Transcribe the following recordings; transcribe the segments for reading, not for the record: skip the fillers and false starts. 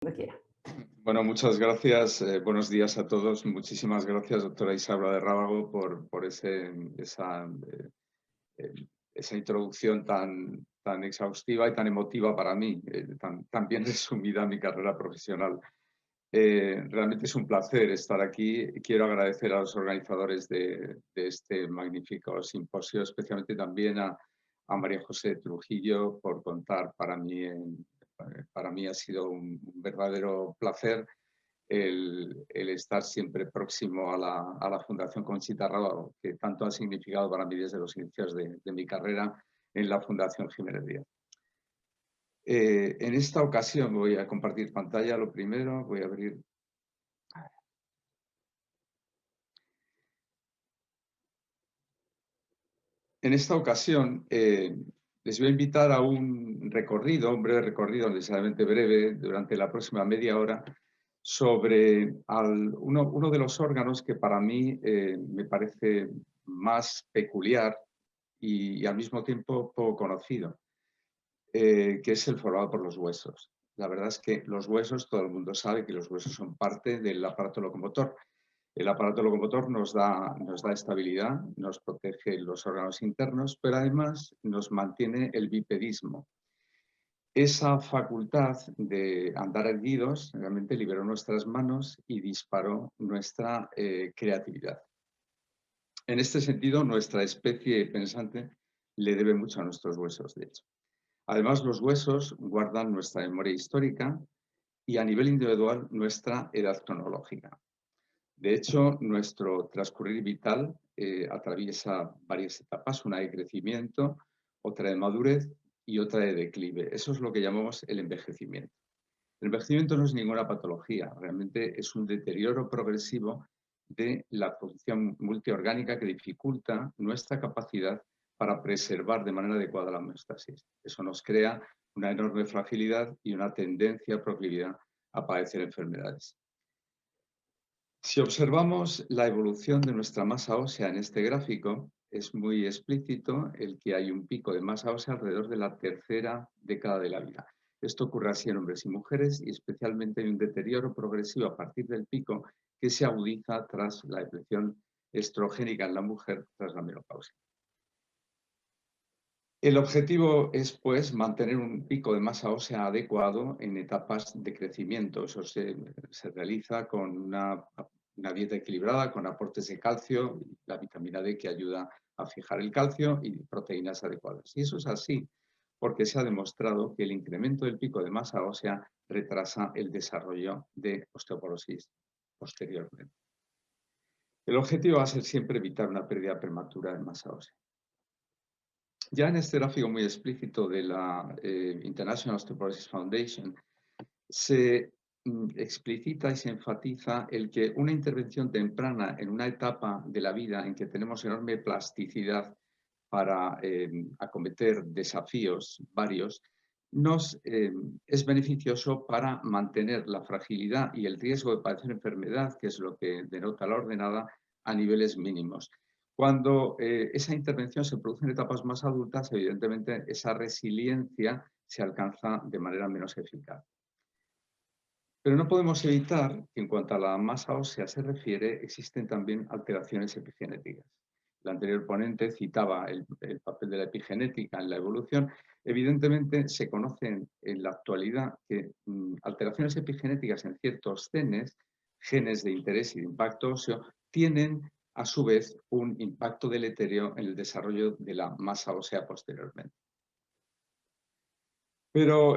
Cuando quiera. Bueno, muchas gracias. Buenos días a todos. Muchísimas gracias, doctora Isabel de Rábago, por eh, esa introducción tan exhaustiva y tan emotiva para mí, tan bien resumida mi carrera profesional. Realmente es un placer estar aquí. Quiero agradecer a los organizadores de este magnífico simposio, especialmente también a María José Trujillo por contar para mí ha sido un verdadero placer el estar siempre próximo a la Fundación Conchita Rábago, que tanto ha significado para mí desde los inicios de mi carrera en la Fundación Jiménez Díaz. En esta ocasión voy a compartir pantalla. Lo primero, voy a abrir. En esta ocasión les voy a invitar a un breve recorrido, necesariamente breve, durante la próxima media hora, sobre uno de los órganos que para mí me parece más peculiar y al mismo tiempo poco conocido, que es el formado por los huesos. La verdad es que los huesos, todo el mundo sabe que los huesos son parte del aparato locomotor. El aparato locomotor nos da estabilidad, nos protege los órganos internos, pero además nos mantiene el bipedismo. Esa facultad de andar erguidos realmente liberó nuestras manos y disparó nuestra creatividad. En este sentido, nuestra especie pensante le debe mucho a nuestros huesos, de hecho. Además, los huesos guardan nuestra memoria histórica y a nivel individual nuestra edad cronológica. De hecho, nuestro transcurrir vital atraviesa varias etapas, una de crecimiento, otra de madurez y otra de declive. Eso es lo que llamamos el envejecimiento. El envejecimiento no es ninguna patología, realmente es un deterioro progresivo de la producción multiorgánica que dificulta nuestra capacidad para preservar de manera adecuada la homeostasis. Eso nos crea una enorme fragilidad y una tendencia, proclividad a padecer enfermedades. Si observamos la evolución de nuestra masa ósea en este gráfico, es muy explícito el que hay un pico de masa ósea alrededor de la tercera década de la vida. Esto ocurre así en hombres y mujeres y especialmente hay un deterioro progresivo a partir del pico que se agudiza tras la depresión estrogénica en la mujer tras la menopausia. El objetivo es, pues, mantener un pico de masa ósea adecuado en etapas de crecimiento. Eso se realiza con una dieta equilibrada, con aportes de calcio, la vitamina D que ayuda a fijar el calcio y proteínas adecuadas. Y eso es así porque se ha demostrado que el incremento del pico de masa ósea retrasa el desarrollo de osteoporosis posteriormente. El objetivo va a ser siempre evitar una pérdida prematura de masa ósea. Ya en este gráfico muy explícito de la International Osteoporosis Foundation se explicita y se enfatiza el que una intervención temprana en una etapa de la vida en que tenemos enorme plasticidad para acometer desafíos varios, es beneficioso para mantener la fragilidad y el riesgo de padecer enfermedad, que es lo que denota la ordenada, a niveles mínimos. Cuando esa intervención se produce en etapas más adultas, evidentemente esa resiliencia se alcanza de manera menos eficaz. Pero no podemos evitar que en cuanto a la masa ósea se refiere, existen también alteraciones epigenéticas. El anterior ponente citaba el papel de la epigenética en la evolución. Evidentemente se conocen en la actualidad que alteraciones epigenéticas en ciertos genes de interés y de impacto óseo, tienen a su vez un impacto deleterio en el desarrollo de la masa ósea posteriormente. Pero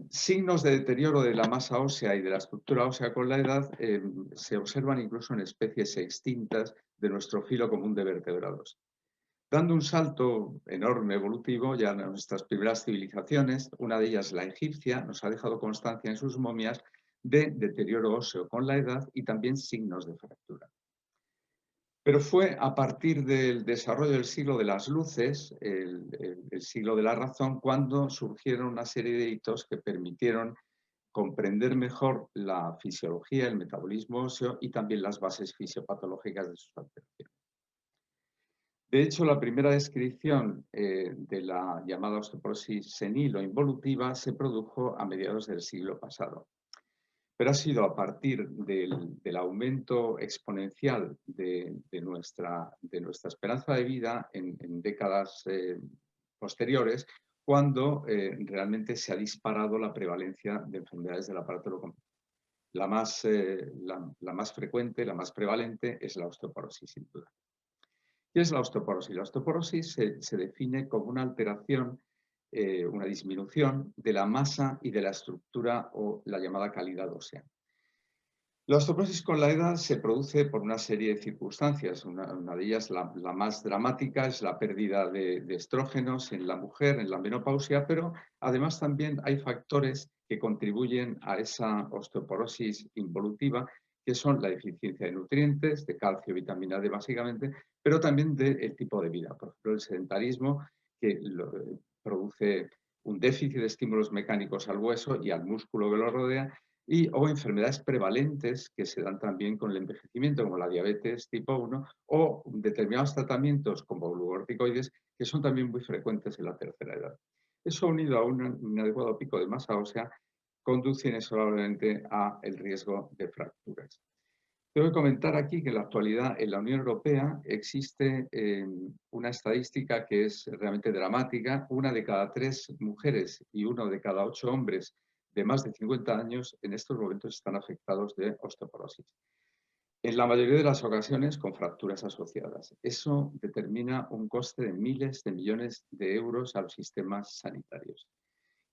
signos de deterioro de la masa ósea y de la estructura ósea con la edad se observan incluso en especies extintas de nuestro filo común de vertebrados. Dando un salto enorme evolutivo ya en nuestras primeras civilizaciones, una de ellas la egipcia, nos ha dejado constancia en sus momias de deterioro óseo con la edad y también signos de fractura. Pero fue a partir del desarrollo del siglo de las luces, el siglo de la razón, cuando surgieron una serie de hitos que permitieron comprender mejor la fisiología, el metabolismo óseo y también las bases fisiopatológicas de sus alteraciones. De hecho, la primera descripción de la llamada osteoporosis senil o involutiva se produjo a mediados del siglo pasado. pero ha sido a partir del aumento exponencial de nuestra esperanza de vida en décadas posteriores, cuando realmente se ha disparado la prevalencia de enfermedades del aparato locomotor. La más frecuente, la más prevalente es la osteoporosis, sin duda. ¿Qué es la osteoporosis? La osteoporosis se define como una alteración, una disminución de la masa y de la estructura o la llamada calidad ósea. La osteoporosis con la edad se produce por una serie de circunstancias. Una de ellas, la más dramática, es la pérdida de estrógenos en la mujer, en la menopausia, pero además también hay factores que contribuyen a esa osteoporosis involutiva, que son la deficiencia de nutrientes, de calcio, vitamina D básicamente, pero también del tipo de vida. Por ejemplo, el sedentarismo, que produce un déficit de estímulos mecánicos al hueso y al músculo que lo rodea, o enfermedades prevalentes que se dan también con el envejecimiento, como la diabetes tipo 1, o determinados tratamientos como glucocorticoides, que son también muy frecuentes en la tercera edad. Eso, unido a un inadecuado pico de masa ósea, conduce inexorablemente al riesgo de fracturas. Tengo que comentar aquí que en la actualidad en la Unión Europea existe una estadística que es realmente dramática. 1 de cada 3 mujeres y 1 de cada 8 hombres de más de 50 años en estos momentos están afectados de osteoporosis. En la mayoría de las ocasiones con fracturas asociadas. Eso determina un coste de miles de millones de euros a los sistemas sanitarios.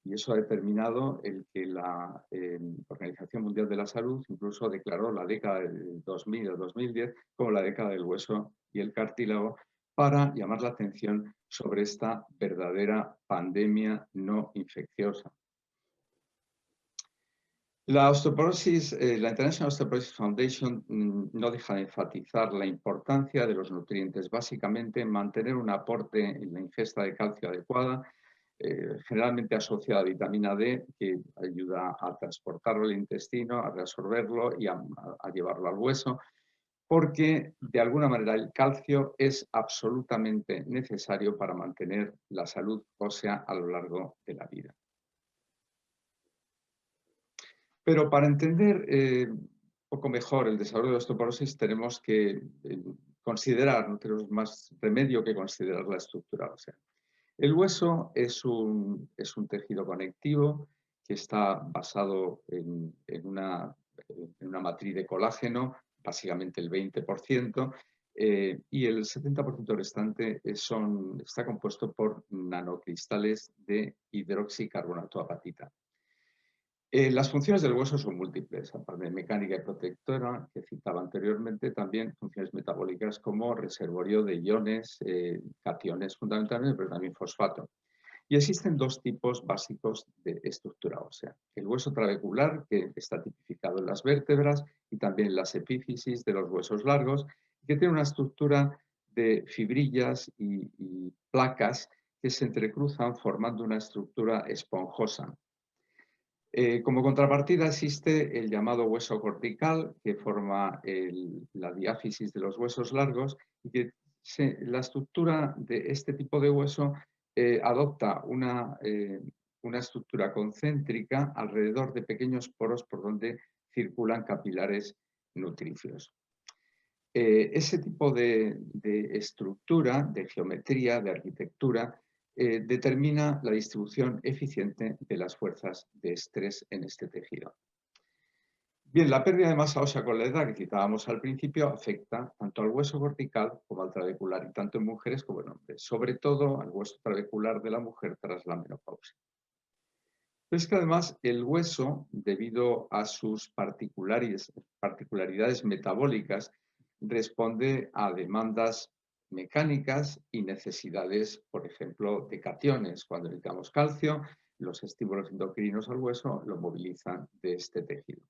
Y eso ha determinado el que la Organización Mundial de la Salud incluso declaró la década del 2000 o 2010 como la década del hueso y el cartílago, para llamar la atención sobre esta verdadera pandemia no infecciosa. La osteoporosis, la International Osteoporosis Foundation no deja de enfatizar la importancia de los nutrientes, básicamente mantener un aporte en la ingesta de calcio adecuada, generalmente asociada a vitamina D, que ayuda a transportarlo al intestino, a reabsorberlo y a llevarlo al hueso, porque de alguna manera el calcio es absolutamente necesario para mantener la salud ósea a lo largo de la vida. Pero para entender un poco mejor el desarrollo de la osteoporosis tenemos que considerar, no tenemos más remedio que considerar la estructura ósea. El hueso es un tejido conectivo que está basado en una matriz de colágeno, básicamente el 20%, y el 70% restante está compuesto por nanocristales de hidroxicarbonato de apatita. Las funciones del hueso son múltiples, aparte de mecánica y protectora, que citaba anteriormente, también funciones metabólicas como reservorio de iones, cationes fundamentalmente, pero también fosfato. Y existen 2 tipos básicos de estructura ósea. El hueso trabecular, que está tipificado en las vértebras y también en las epífisis de los huesos largos, que tiene una estructura de fibrillas y placas que se entrecruzan formando una estructura esponjosa. Como contrapartida existe el llamado hueso cortical, que forma la diáfisis de los huesos largos, y que la estructura de este tipo de hueso adopta una estructura concéntrica alrededor de pequeños poros por donde circulan capilares nutricios. Ese tipo de estructura, de geometría, de arquitectura, determina la distribución eficiente de las fuerzas de estrés en este tejido. Bien, la pérdida de masa ósea con la edad que citábamos al principio afecta tanto al hueso cortical como al trabecular, y tanto en mujeres como en hombres, sobre todo al hueso trabecular de la mujer tras la menopausia. Pero es que además el hueso, debido a sus particularidades metabólicas, responde a demandas mecánicas y necesidades, por ejemplo, de cationes. Cuando necesitamos calcio, los estímulos endocrinos al hueso lo movilizan de este tejido.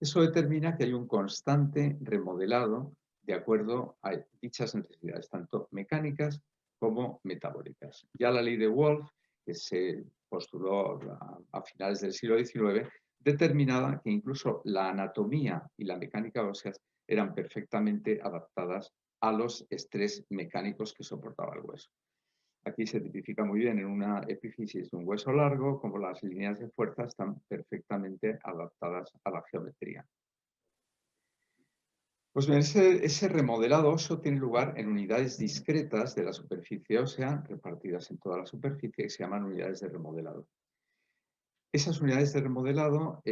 Eso determina que hay un constante remodelado de acuerdo a dichas necesidades, tanto mecánicas como metabólicas. Ya la ley de Wolff, que se postuló a finales del siglo XIX, determinaba que incluso la anatomía y la mecánica óseas eran perfectamente adaptadas a los estrés mecánicos que soportaba el hueso. Aquí se tipifica muy bien en una epífisis de un hueso largo, como las líneas de fuerza están perfectamente adaptadas a la geometría. Pues bien, ese remodelado óseo tiene lugar en unidades discretas de la superficie ósea, repartidas en toda la superficie, que se llaman unidades de remodelado. Esas unidades de remodelado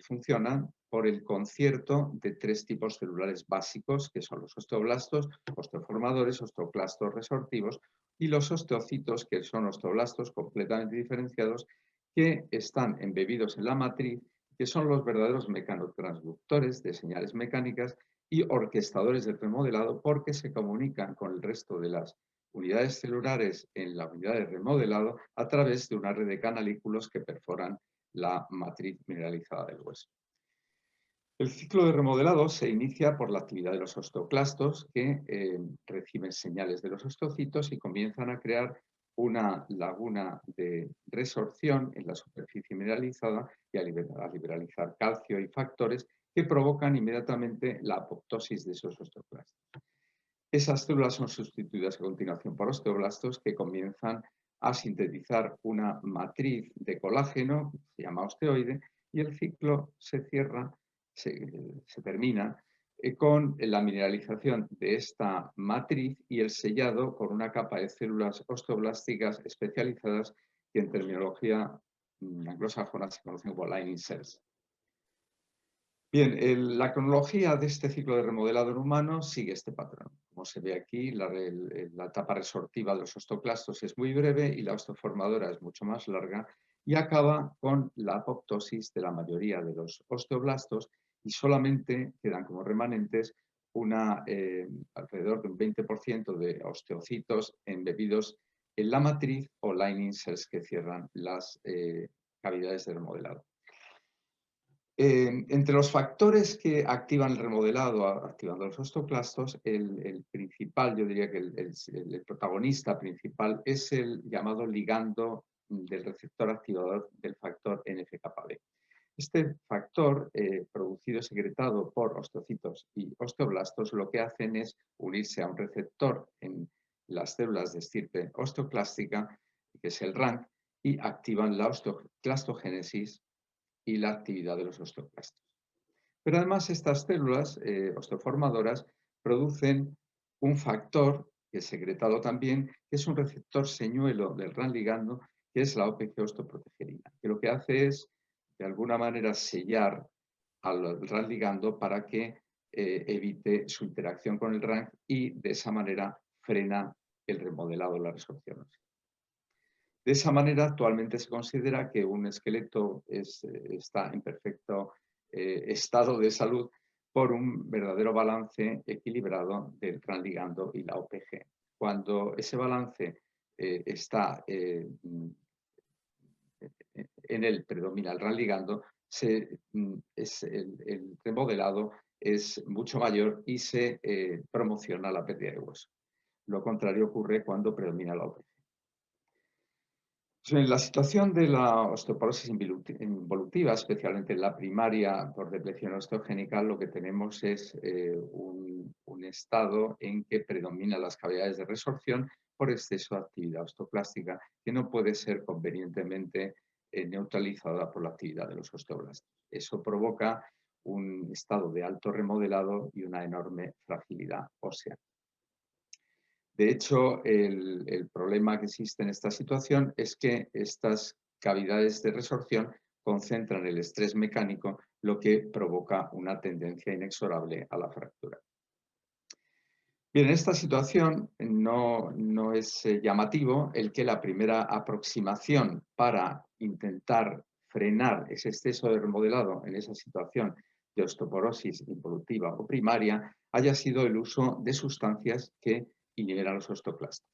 funcionan por el concierto de tres tipos celulares básicos, que son los osteoblastos, osteoformadores, osteoclastos resortivos, y los osteocitos, que son osteoblastos completamente diferenciados, que están embebidos en la matriz, que son los verdaderos mecanotransductores de señales mecánicas y orquestadores del remodelado, porque se comunican con el resto de las unidades celulares en la unidad de remodelado a través de una red de canalículos que perforan la matriz mineralizada del hueso. El ciclo de remodelado se inicia por la actividad de los osteoclastos que reciben señales de los osteocitos y comienzan a crear una laguna de resorción en la superficie mineralizada y a liberalizar calcio y factores que provocan inmediatamente la apoptosis de esos osteoclastos. Esas células son sustituidas a continuación por osteoblastos que comienzan a sintetizar una matriz de colágeno, se llama osteoide, y el ciclo se cierra, se termina con la mineralización de esta matriz y el sellado con una capa de células osteoblásticas especializadas que en terminología anglosajona se conocen como lining cells. Bien, la cronología de este ciclo de remodelado en humanos sigue este patrón. Como se ve aquí, la etapa resortiva de los osteoclastos es muy breve y la osteoformadora es mucho más larga y acaba con la apoptosis de la mayoría de los osteoblastos y solamente quedan como remanentes alrededor de un 20% de osteocitos embebidos en la matriz o lining cells que cierran las cavidades de remodelado. Entre los factores que activan el remodelado, activando los osteoclastos, el principal, yo diría que el protagonista principal es el llamado ligando del receptor activador del factor NF-κB. Este factor, producido y secretado por osteocitos y osteoblastos, lo que hacen es unirse a un receptor en las células de estirpe osteoclástica, que es el RANK, y activan la osteoclastogénesis y la actividad de los osteoclastos. Pero además estas células osteoformadoras producen un factor que es secretado también, que es un receptor señuelo del RAN ligando, que es la OPG osteoprotegerina, que lo que hace es, de alguna manera, sellar al RAN ligando para que evite su interacción con el RAN y de esa manera frena el remodelado, la resorción. De esa manera, actualmente se considera que un esqueleto está en perfecto estado de salud por un verdadero balance equilibrado del RAN ligando y la OPG. Cuando ese balance está en él predomina el RAN ligando, el remodelado es mucho mayor y se promociona la pérdida de hueso. Lo contrario ocurre cuando predomina la OPG. En la situación de la osteoporosis involutiva, especialmente en la primaria por depleción osteogénica, lo que tenemos es un estado en que predominan las cavidades de resorción por exceso de actividad osteoclástica, que no puede ser convenientemente neutralizada por la actividad de los osteoblastos. Eso provoca un estado de alto remodelado y una enorme fragilidad ósea. De hecho, el problema que existe en esta situación es que estas cavidades de resorción concentran el estrés mecánico, lo que provoca una tendencia inexorable a la fractura. Bien, en esta situación no es llamativo el que la primera aproximación para intentar frenar ese exceso de remodelado en esa situación de osteoporosis involutiva o primaria haya sido el uso de sustancias que inhiben los osteoclastos.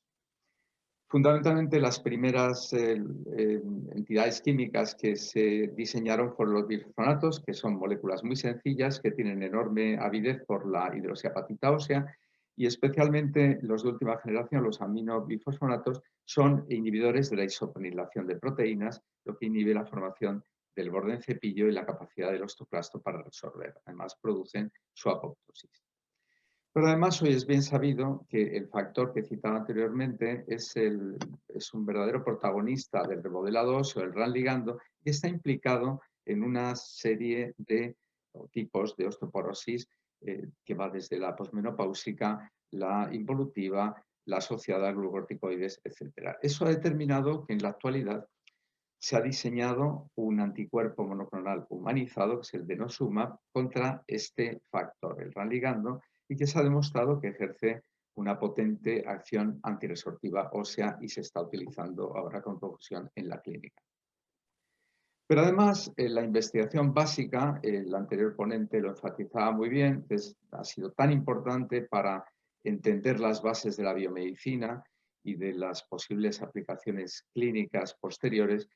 Fundamentalmente las primeras entidades químicas que se diseñaron fueron los bifosfonatos, que son moléculas muy sencillas que tienen enorme avidez por la hidroxiapatita ósea y especialmente los de última generación, los aminobifosfonatos, son inhibidores de la isopenilación de proteínas, lo que inhibe la formación del borde en cepillo y la capacidad del osteoclasto para resorber. Además producen su apoptosis. Pero además hoy es bien sabido que el factor que citaba anteriormente es un verdadero protagonista del remodelado óseo, el RAN ligando, y está implicado en una serie de tipos de osteoporosis que va desde la posmenopáusica, la involutiva, la asociada a glucocorticoides, etc. Eso ha determinado que en la actualidad se ha diseñado un anticuerpo monoclonal humanizado, que es el denosumab, contra este factor, el RAN ligando, y que se ha demostrado que ejerce una potente acción antiresortiva ósea y se está utilizando ahora con profusión en la clínica. Pero además, la investigación básica, el anterior ponente lo enfatizaba muy bien, ha sido tan importante para entender las bases de la biomedicina y de las posibles aplicaciones clínicas posteriores,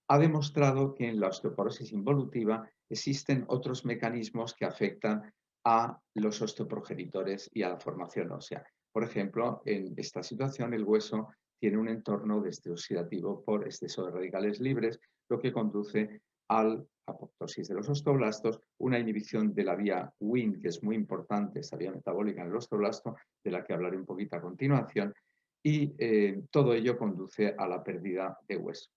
ha demostrado que en la osteoporosis involutiva existen otros mecanismos que afectan a los osteoprogenitores y a la formación ósea. Por ejemplo, en esta situación el hueso tiene un entorno de estrés oxidativo por exceso de radicales libres, lo que conduce a la apoptosis de los osteoblastos, una inhibición de la vía Wnt, que es muy importante, esta vía metabólica en el osteoblasto, de la que hablaré un poquito a continuación, y todo ello conduce a la pérdida de hueso.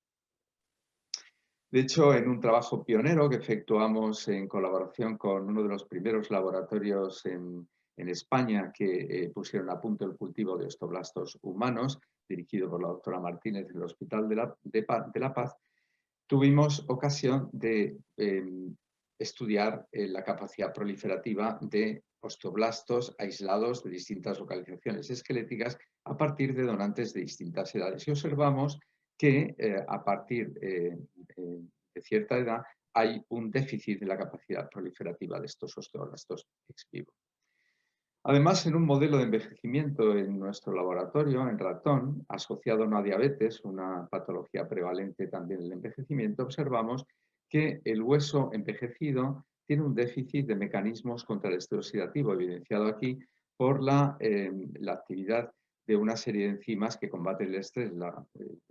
De hecho, en un trabajo pionero que efectuamos en colaboración con uno de los primeros laboratorios en España que pusieron a punto el cultivo de osteoblastos humanos, dirigido por la doctora Martínez del Hospital de La Paz, tuvimos ocasión de estudiar la capacidad proliferativa de osteoblastos aislados de distintas localizaciones esqueléticas a partir de donantes de distintas edades. Y observamos que a partir de cierta edad hay un déficit de la capacidad proliferativa de estos osteoblastos ex vivo. Además, en un modelo de envejecimiento en nuestro laboratorio, en ratón, asociado no a diabetes, una patología prevalente también en el envejecimiento, observamos que el hueso envejecido tiene un déficit de mecanismos contra el estrés oxidativo, evidenciado aquí por la actividad de una serie de enzimas que combaten el estrés, la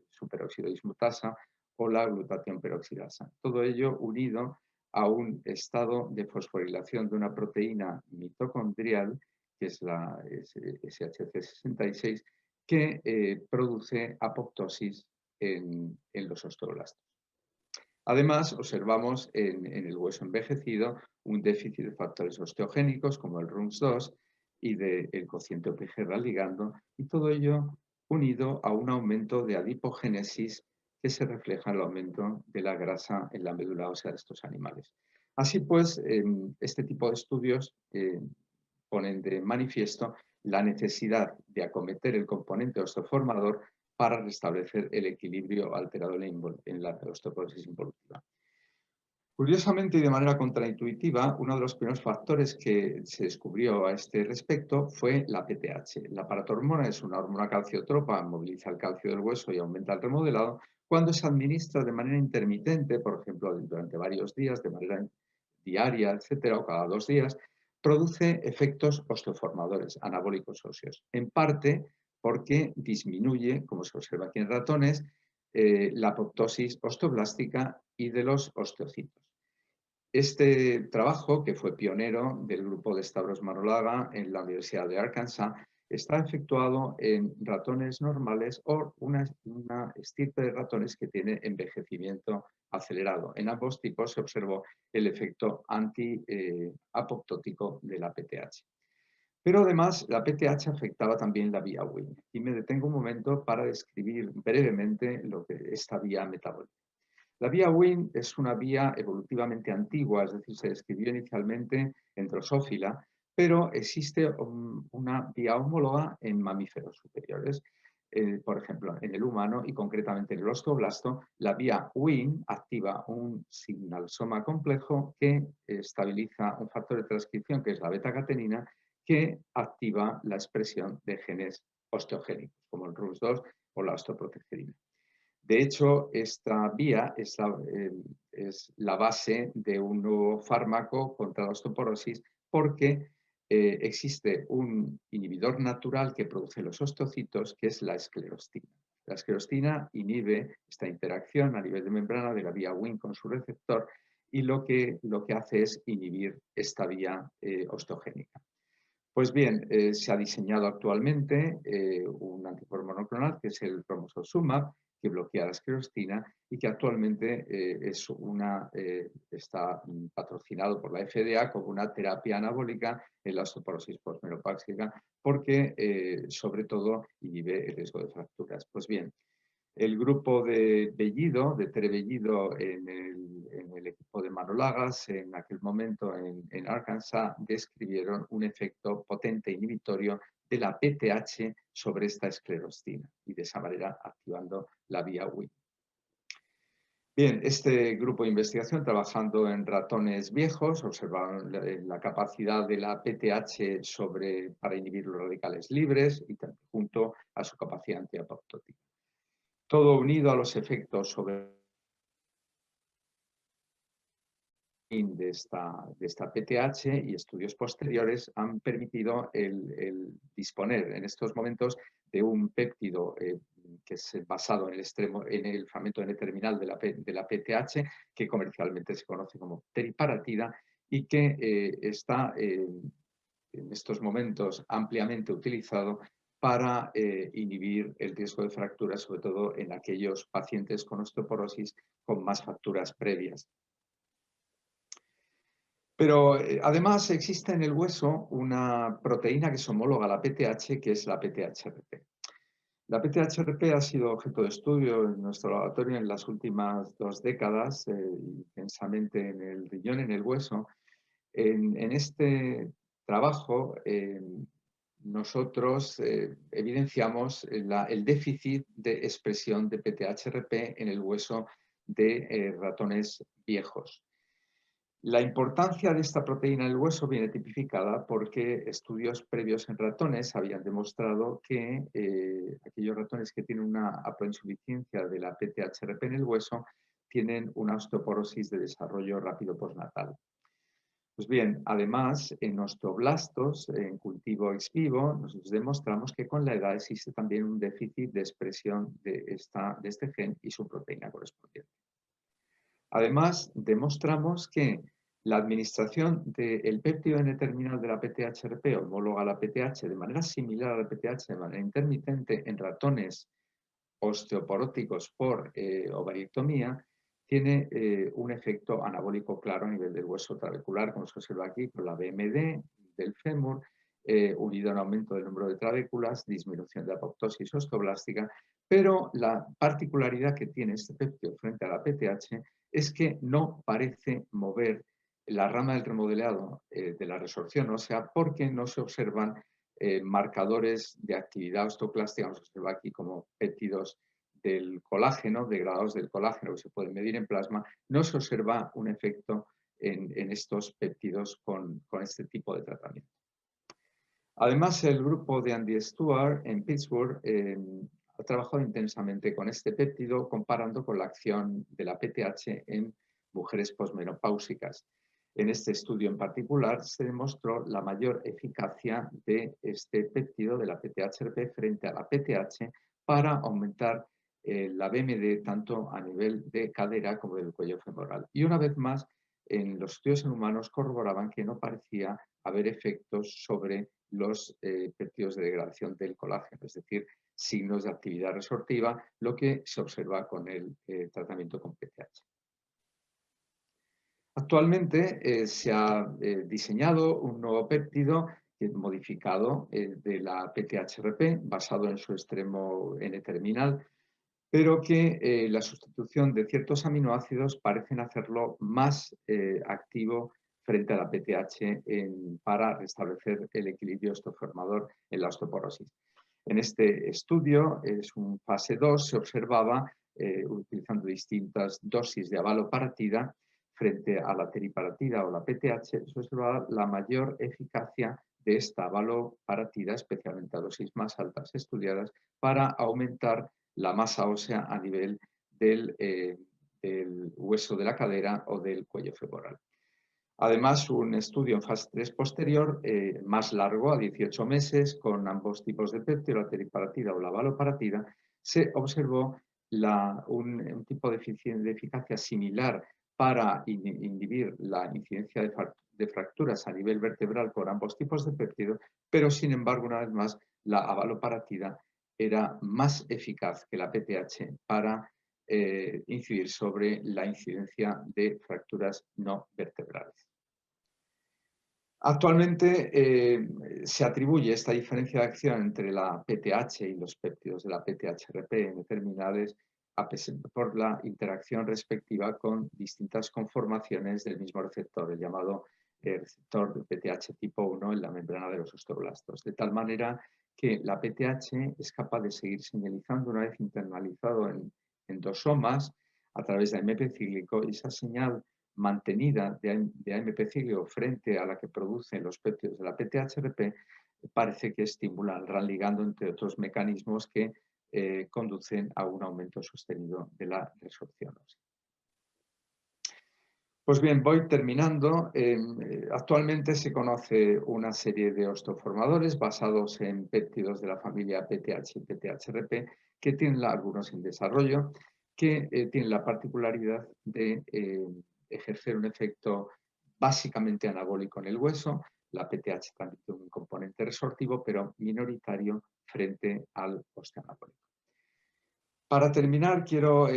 superóxido dismutasa o la glutatión peroxidasa. Todo ello unido a un estado de fosforilación de una proteína mitocondrial que es la SHC66, que produce apoptosis en los osteoblastos. Además, observamos en el hueso envejecido un déficit de factores osteogénicos como el RUNX2 y del cociente OPG ligando, y todo ello unido a un aumento de adipogénesis que se refleja en el aumento de la grasa en la médula ósea de estos animales. Así pues, este tipo de estudios ponen de manifiesto la necesidad de acometer el componente osteoformador para restablecer el equilibrio alterado en la osteoporosis involutiva. Curiosamente y de manera contraintuitiva, uno de los primeros factores que se descubrió a este respecto fue la PTH. La paratormona es una hormona calciotropa, moviliza el calcio del hueso y aumenta el remodelado. Cuando se administra de manera intermitente, por ejemplo, durante varios días, de manera diaria, etcétera, o cada 2 días, produce efectos osteoformadores, anabólicos óseos. En parte porque disminuye, como se observa aquí en ratones, la apoptosis osteoblástica y de los osteocitos. Este trabajo, que fue pionero del grupo de Stavros Marolaga en la Universidad de Arkansas, está efectuado en ratones normales o una estirpe de ratones que tiene envejecimiento acelerado. En ambos tipos se observó el efecto anti-apoptótico de la PTH. Pero además la PTH afectaba también la vía Wnt. Y me detengo un momento para describir brevemente lo que esta vía metabólica. La vía Wnt es una vía evolutivamente antigua, es decir, se describió inicialmente en Drosophila, pero existe una vía homóloga en mamíferos superiores. Por ejemplo, en el humano y concretamente en el osteoblasto, la vía Wnt activa un signalsoma complejo que estabiliza un factor de transcripción que es la beta-catenina, que activa la expresión de genes osteogénicos, como el RUNX2 o la osteoprotegerina. De hecho, esta vía es la base de un nuevo fármaco contra la osteoporosis porque existe un inhibidor natural que produce los osteocitos, que es la esclerostina. La esclerostina inhibe esta interacción a nivel de membrana de la vía Wnt con su receptor y lo que hace es inhibir esta vía osteogénica. Pues bien, se ha diseñado actualmente un anticuerpo monoclonal que es el romosozumab, que bloquea la esclerostina y que actualmente está patrocinado por la FDA como una terapia anabólica en la osteoporosis posmenopáusica porque, sobre todo, inhibe el riesgo de fracturas. Pues bien, el grupo de Bellido, de Tere Bellido, en el equipo de Manolagas, en aquel momento en Arkansas, describieron un efecto potente inhibitorio de la PTH sobre esta esclerostina y de esa manera activando la vía Wnt. Bien, este grupo de investigación, trabajando en ratones viejos, observaron la capacidad de la PTH para inhibir los radicales libres y junto a su capacidad antiapoptótica. Todo unido a los efectos sobre de esta PTH y estudios posteriores han permitido el disponer en estos momentos de un péptido que es basado en el fragmento N-terminal de la PTH, que comercialmente se conoce como teriparatida y que está en estos momentos ampliamente utilizado para inhibir el riesgo de fracturas, sobre todo en aquellos pacientes con osteoporosis con más fracturas previas. Pero además existe en el hueso una proteína que es homóloga a la PTH, que es la PTHRP. La PTHRP ha sido objeto de estudio en nuestro laboratorio en las últimas 2 décadas, intensamente en el riñón, en el hueso. En este trabajo nosotros evidenciamos el déficit de expresión de PTHRP en el hueso de ratones viejos. La importancia de esta proteína en el hueso viene tipificada porque estudios previos en ratones habían demostrado que aquellos ratones que tienen una haploinsuficiencia de la PTHRP en el hueso tienen una osteoporosis de desarrollo rápido postnatal. Pues bien, además, en osteoblastos, en cultivo ex vivo, nosotros demostramos que con la edad existe también un déficit de expresión de este gen y su proteína correspondiente. Además, demostramos que la administración del péptido N-terminal de la PTHRP, homóloga a la PTH, de manera similar a la PTH, de manera intermitente en ratones osteoporóticos por ovarictomía, tiene un efecto anabólico claro a nivel del hueso trabecular, como se observa aquí con la BMD del fémur, unido a un aumento del número de trabéculas, disminución de apoptosis osteoblástica, pero la particularidad que tiene este péptido frente a la PTH es que no parece mover la rama del remodelado de la resorción ósea porque no se observan marcadores de actividad osteoclástica, vamos a observar aquí como péptidos del colágeno, degradados del colágeno que se pueden medir en plasma, no se observa un efecto en estos péptidos con este tipo de tratamiento. Además, el grupo de Andy Stewart en Pittsburgh ha trabajado intensamente con este péptido comparando con la acción de la PTH en mujeres posmenopáusicas. En este estudio en particular se demostró la mayor eficacia de este péptido de la PTHRP frente a la PTH para aumentar la BMD tanto a nivel de cadera como del cuello femoral. Y una vez más, en los estudios en humanos corroboraban que no parecía haber efectos sobre los péptidos de degradación del colágeno, es decir, signos de actividad resortiva, lo que se observa con el tratamiento con PTH. Actualmente se ha diseñado un nuevo péptido modificado de la PTHRP basado en su extremo N-terminal, pero que la sustitución de ciertos aminoácidos parecen hacerlo más activo frente a la PTH para restablecer el equilibrio osteoformador en la osteoporosis. En este estudio, es un fase 2, se observaba, utilizando distintas dosis de avaloparatida, frente a la teriparatida o la PTH, se observaba la mayor eficacia de esta avaloparatida, especialmente a dosis más altas estudiadas, para aumentar la masa ósea a nivel del hueso de la cadera o del cuello femoral. Además, un estudio en fase 3 posterior, más largo, a 18 meses, con ambos tipos de péptido, la teriparatida o la avaloparatida, se observó un tipo de eficacia similar para inhibir la incidencia de fracturas a nivel vertebral con ambos tipos de péptido, pero sin embargo, una vez más, la abaloparatida era más eficaz que la PTH para incidir sobre la incidencia de fracturas no vertebrales. Actualmente se atribuye esta diferencia de acción entre la PTH y los péptidos de la PTHRP en terminales por la interacción respectiva con distintas conformaciones del mismo receptor, el llamado receptor de PTH tipo 1 en la membrana de los osteoblastos, de tal manera que la PTH es capaz de seguir señalizando una vez internalizado en endosomas a través de AMP cíclico, y esa señal mantenida de AMP cíclico frente a la que producen los péptidos de la PTHRP parece que estimula el RAN ligando, entre otros mecanismos que conducen a un aumento sostenido de la resorción ósea. Pues bien, voy terminando. Actualmente se conoce una serie de osteoformadores basados en péptidos de la familia PTH y PTHRP que tienen algunos en desarrollo, que tienen la particularidad de ejercer un efecto básicamente anabólico en el hueso. La PTH también tiene un componente resortivo, pero minoritario frente al osteoanabólico. Para terminar, quiero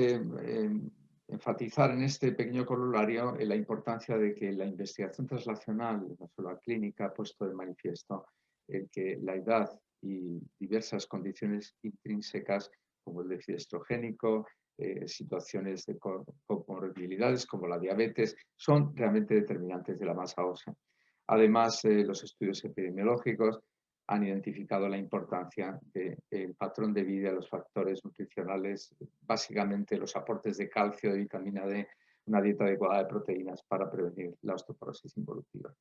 enfatizar en este pequeño corolario la importancia de que la investigación translacional, no solo la clínica, ha puesto de manifiesto el que la edad y diversas condiciones intrínsecas, como el déficit estrogénico, situaciones de comorbilidades como la diabetes, son realmente determinantes de la masa ósea. Además, los estudios epidemiológicos han identificado la importancia del patrón de vida, los factores nutricionales, básicamente los aportes de calcio, de vitamina D, una dieta adecuada de proteínas para prevenir la osteoporosis involutiva.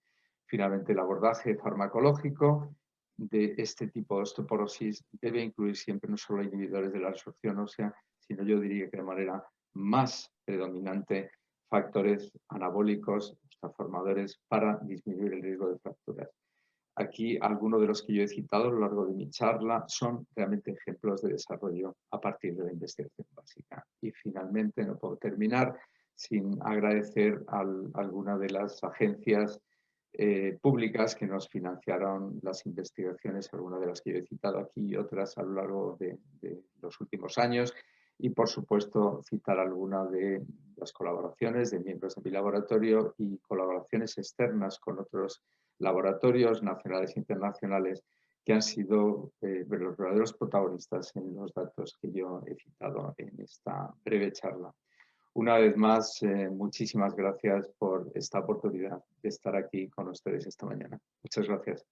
Finalmente, el abordaje farmacológico de este tipo de osteoporosis debe incluir siempre no solo inhibidores de la resorción ósea, sino yo diría que de manera más predominante factores anabólicos, osteoformadores, para disminuir el riesgo de fracturas. Aquí algunos de los que yo he citado a lo largo de mi charla son realmente ejemplos de desarrollo a partir de la investigación básica. Y finalmente no puedo terminar sin agradecer a alguna de las agencias públicas que nos financiaron las investigaciones, algunas de las que yo he citado aquí y otras a lo largo de los últimos años. Y por supuesto citar alguna de las colaboraciones de miembros de mi laboratorio y colaboraciones externas con otros laboratorios nacionales e internacionales que han sido los verdaderos protagonistas en los datos que yo he citado en esta breve charla. Una vez más, muchísimas gracias por esta oportunidad de estar aquí con ustedes esta mañana. Muchas gracias.